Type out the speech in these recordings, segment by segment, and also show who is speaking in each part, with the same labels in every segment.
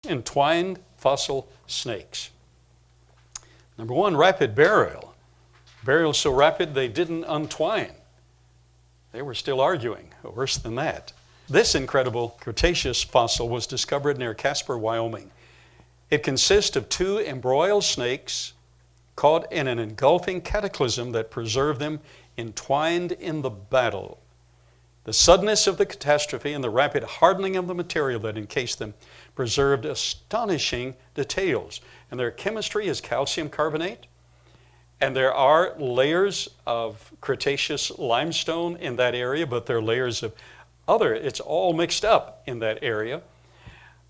Speaker 1: Entwined fossil snakes. Number one, rapid burial. Burial so rapid they didn't untwine. They were still arguing, or worse than that. This incredible Cretaceous fossil was discovered near Casper, Wyoming. It consists of two embroiled snakes caught in an engulfing cataclysm that preserved them entwined in the battle. The suddenness of the catastrophe and the rapid hardening of the material that encased them preserved astonishing details. And their chemistry is calcium carbonate, and there are layers of Cretaceous limestone in that area, but there are layers of other, it's all mixed up in that area.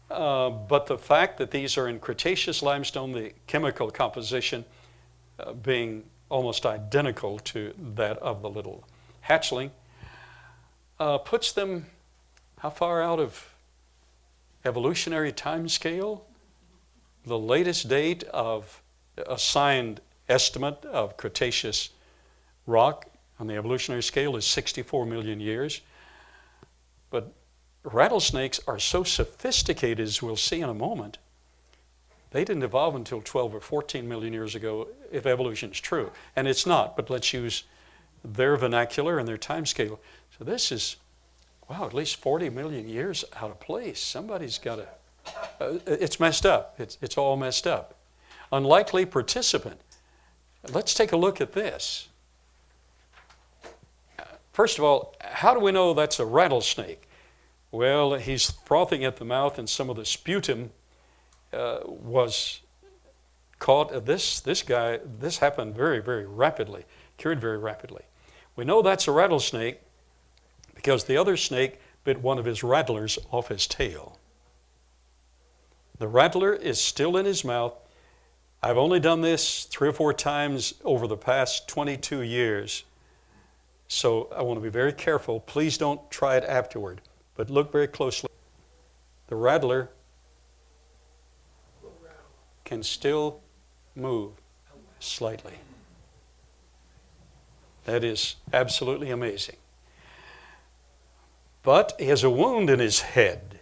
Speaker 1: But the fact that these are in Cretaceous limestone, the chemical composition being almost identical to that of the little hatchling, puts them how far out of evolutionary time scale? The latest date of assigned estimate of Cretaceous rock on the evolutionary scale is 64 million years. But rattlesnakes are so sophisticated, as we'll see in a moment, they didn't evolve until 12 or 14 million years ago, if evolution is true. And it's not, but let's use their vernacular and their time scale. So this is, wow, at least 40 million years out of place. Somebody's got to, it's messed up. It's all messed up. Unlikely participant. Let's take a look at this. First of all, how do we know that's a rattlesnake? Well, he's frothing at the mouth, and some of the sputum was caught. This happened very, very rapidly, cured very rapidly. We know that's a rattlesnake because the other snake bit one of his rattlers off his tail. The rattler is still in his mouth. I've only done this 3 or 4 times over the past 22 years. So I want to be very careful. Please don't try it afterward, but look very closely. The rattler can still move slightly. That is absolutely amazing. But he has a wound in his head,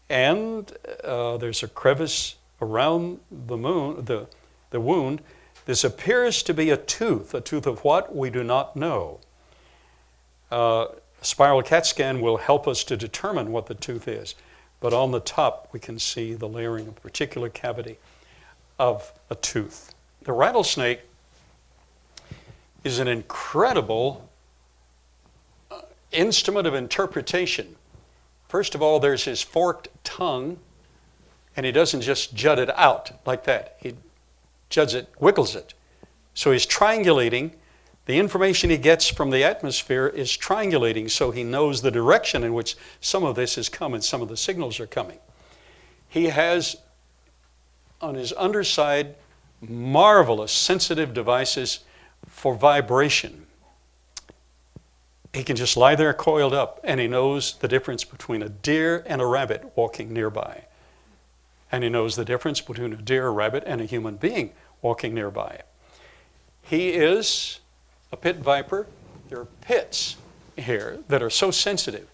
Speaker 1: and there's a crevice around the wound. This appears to be a tooth of what? We do not know. A spiral CAT scan will help us to determine what the tooth is. But on the top, we can see the layering of a particular cavity of a tooth. The rattlesnake is an incredible instrument of interpretation. First of all, there's his forked tongue, and he doesn't just jut it out like that. He juts it, wiggles it. So he's triangulating. The information he gets from the atmosphere is triangulating, so he knows the direction in which some of this is coming, some of the signals are coming. He has on his underside marvelous sensitive devices for vibration. He can just lie there coiled up, and he knows the difference between a deer and a rabbit walking nearby. And he knows the difference between a deer, a rabbit, and a human being walking nearby. He is a pit viper. There are pits here that are so sensitive.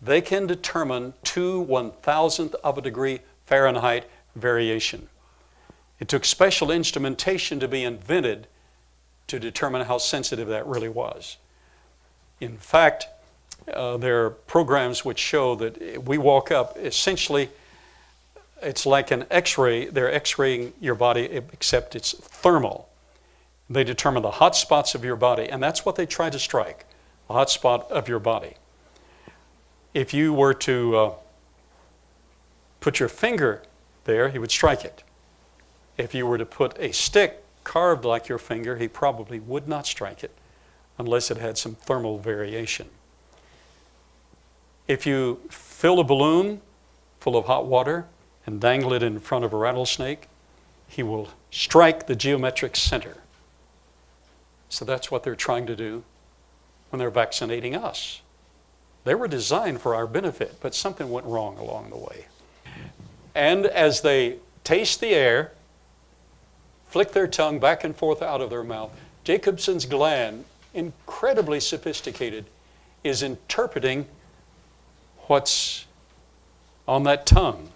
Speaker 1: They can determine 2/1000th of a degree Fahrenheit variation. It took special instrumentation to be invented to determine how sensitive that really was. In fact, there are programs which show that we walk up, essentially, it's like an X-ray. They're X-raying your body, except it's thermal. They determine the hot spots of your body, and that's what they try to strike, the hot spot of your body. If you were to put your finger there, he would strike it. If you were to put a stick carved like your finger, he probably would not strike it unless it had some thermal variation. If you fill a balloon full of hot water and dangle it in front of a rattlesnake, he will strike the geometric center. So that's what they're trying to do when they're vaccinating us. They were designed for our benefit, but something went wrong along the way. And as they taste the air, flick their tongue back and forth out of their mouth, Jacobson's gland, incredibly sophisticated, is interpreting what's on that tongue.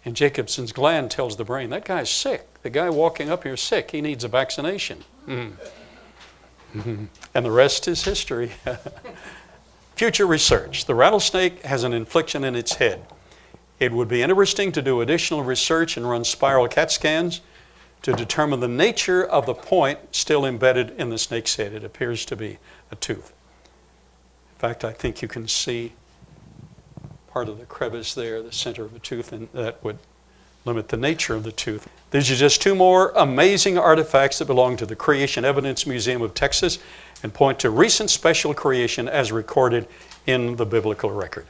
Speaker 1: And Jacobson's gland tells the brain, that guy's sick. The guy walking up here is sick. He needs a vaccination. And the rest is history. Future research. The rattlesnake has an infliction in its head. It would be interesting to do additional research and run spiral CAT scans to determine the nature of the point still embedded in the snake's head. It appears to be a tooth. In fact, I think you can see part of the crevice there, the center of a tooth, and that would limit the nature of the tooth. These are just two more amazing artifacts that belong to the Creation Evidence Museum of Texas and point to recent special creation as recorded in the biblical record.